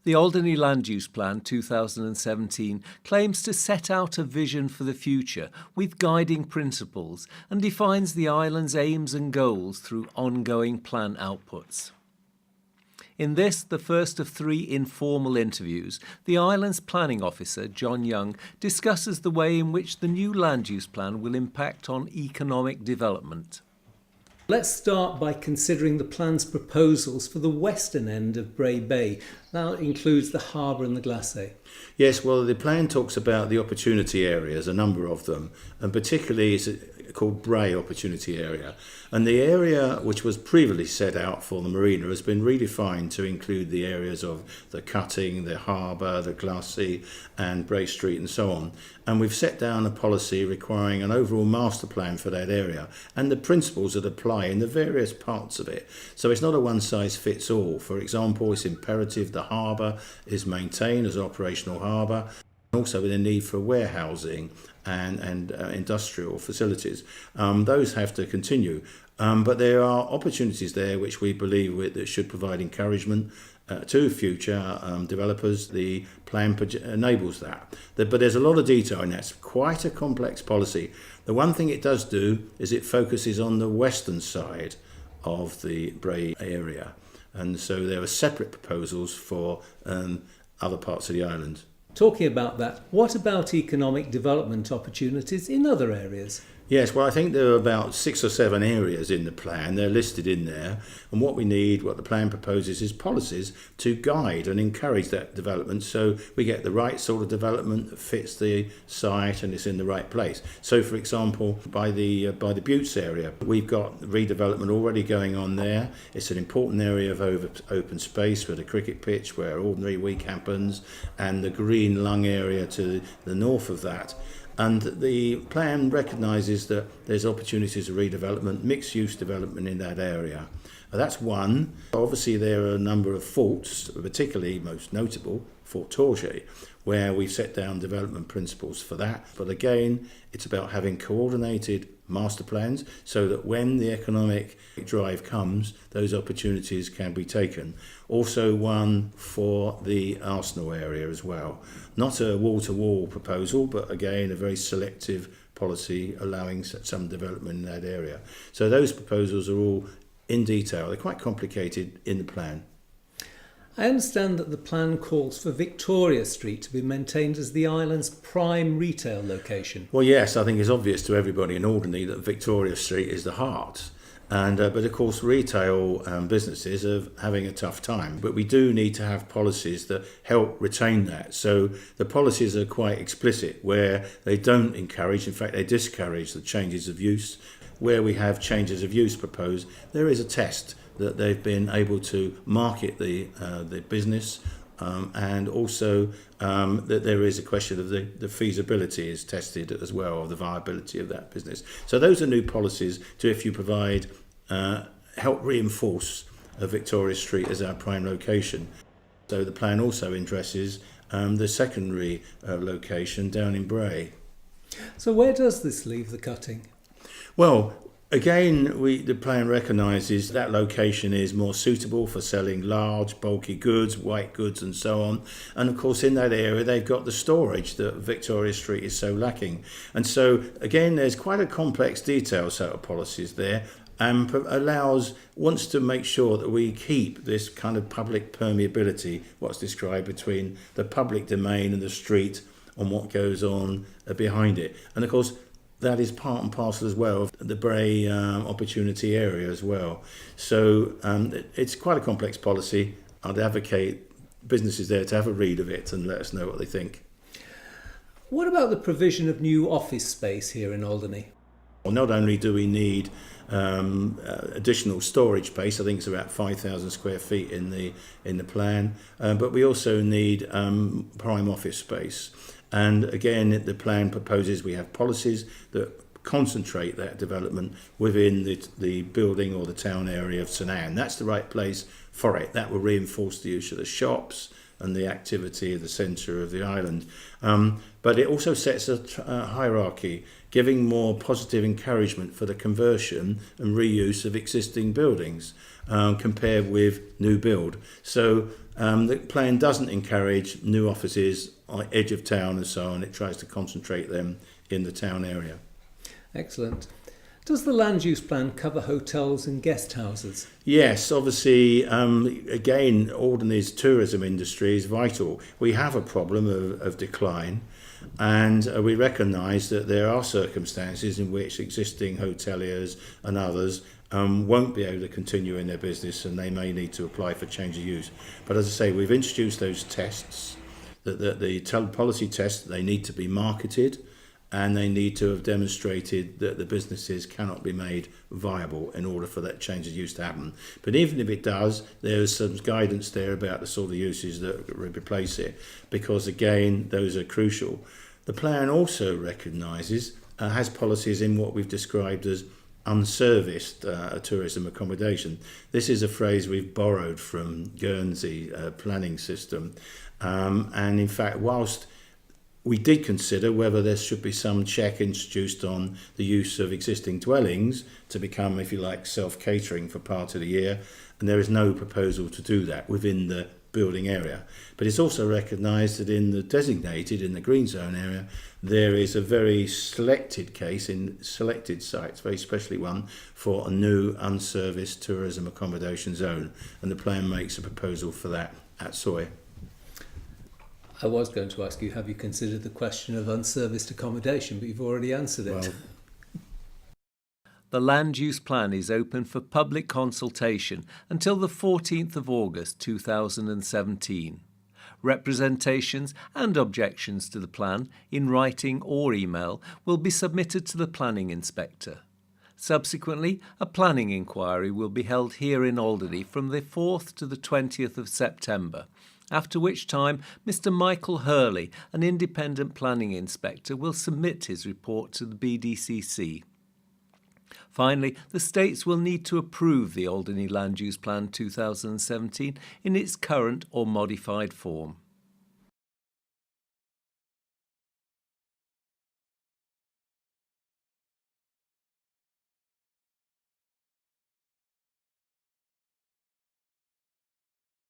The Alderney Land Use Plan 2017 claims to set out a vision for the future with guiding principles and defines the island's aims and goals through ongoing plan outputs. In this, the first of 3 informal interviews, the island's planning officer, John Young, discusses the way in which the new land use plan will impact on economic development. Let's start by considering the plan's proposals for the western end of Bray Bay. That includes the harbour and the glacis. Yes, well, the plan talks about the opportunity areas, a number of them, and particularly it's called Bray Opportunity Area. And the area which was previously set out for the marina has been redefined to include the areas of the cutting, the harbour, the glacis and Bray Street and so on. And we've set down a policy requiring an overall master plan for that area and the principles that apply in the various parts of it. So it's not a one-size-fits-all. For example, it's imperative the harbour is maintained as an operational harbour, also with a need for warehousing and industrial facilities. Those have to continue. But there are opportunities there which we believe that should provide encouragement to future developers. The plan enables that. But there's a lot of detail in that. It's quite a complex policy. The one thing it does do is it focuses on the western side of the Bray area. And so there are separate proposals for other parts of the island. Talking about that, what about economic development opportunities in other areas? Yes, well, I think there are about 6 or 7 areas in the plan. They're listed in there. And what the plan proposes is policies to guide and encourage that development so we get the right sort of development that fits the site and it's in the right place. So, for example, by the Buttes area, we've got redevelopment already going on there. It's an important area of open space with a cricket pitch where Alderney Week happens and the green lung area to the north of that. And the plan recognises that there's opportunities of redevelopment, mixed-use development in that area. That's one. Obviously, there are a number of forts, particularly most notable, Fort Torget, where we've set down development principles for that. But again, it's about having coordinated master plans so that when the economic drive comes, those opportunities can be taken. Also one for the Arsenal area as well. Not a wall-to-wall proposal, but again, a very selective policy allowing some development in that area. So those proposals are all in detail. They're quite complicated in the plan. I understand that the plan calls for Victoria Street to be maintained as the island's prime retail location. Well, yes, I think it's obvious to everybody in Alderney that Victoria Street is the heart. But of course, retail businesses are having a tough time. But we do need to have policies that help retain that. So the policies are quite explicit where they don't encourage, in fact, they discourage the changes of use. Where we have changes of use proposed, there is a test that they've been able to market the business and also that there is a question of the feasibility is tested as well, or the viability of that business. So those are new policies to, if you provide, help reinforce Victoria Street as our prime location. So the plan also addresses the secondary location down in Bray. So where does this leave the cutting? Well, again, the plan recognises that location is more suitable for selling large, bulky goods, white goods and so on. And of course, in that area, they've got the storage that Victoria Street is so lacking. And so, again, there's quite a complex detailed set of policies there and wants to make sure that we keep this kind of public permeability, what's described between the public domain and the street and what goes on behind it. And of course, that is part and parcel as well of the Bray opportunity area as well. So it's quite a complex policy. I'd advocate businesses there to have a read of it and let us know what they think. What about the provision of new office space here in Alderney? Well, not only do we need additional storage space, I think it's about 5,000 square feet in the plan, but we also need prime office space. And again, the plan proposes we have policies that concentrate that development within the building or the town area of St Anne. That's the right place for it. That will reinforce the use of the shops and the activity of the centre of the island. But it also sets a hierarchy, giving more positive encouragement for the conversion and reuse of existing buildings compared with new build. So The plan doesn't encourage new offices on the edge of town and so on. It tries to concentrate them in the town area. Excellent. Does the land use plan cover hotels and guest houses? Yes, obviously, again, Alderney's tourism industry is vital. We have a problem of decline, and we recognise that there are circumstances in which existing hoteliers and others won't be able to continue in their business, and they may need to apply for change of use. But as I say, we've introduced those tests, the policy tests. They need to be marketed, and they need to have demonstrated that the businesses cannot be made viable in order for that change of use to happen. But even if it does, there is some guidance there about the sort of uses that replace it, because again, those are crucial. The plan also recognises, has policies in what we've described as unserviced tourism accommodation. This is a phrase we've borrowed from Guernsey planning system. And in fact, whilst we did consider whether there should be some check introduced on the use of existing dwellings to become, if you like, self-catering for part of the year, and there is no proposal to do that within the building area. But it's also recognised that in the green zone area, there is a very selected case in selected sites, very specially one, for a new unserviced tourism accommodation zone, and the plan makes a proposal for that at Soy. I was going to ask you, have you considered the question of unserviced accommodation, but you've already answered it. Well, the land use plan is open for public consultation until the 14th of August 2017. Representations and objections to the plan, in writing or email, will be submitted to the planning inspector. Subsequently, a planning inquiry will be held here in Alderney from the 4th to the 20th of September, after which time Mr. Michael Hurley, an independent planning inspector, will submit his report to the BDCC. Finally, the States will need to approve the Alderney Land Use Plan 2017 in its current or modified form.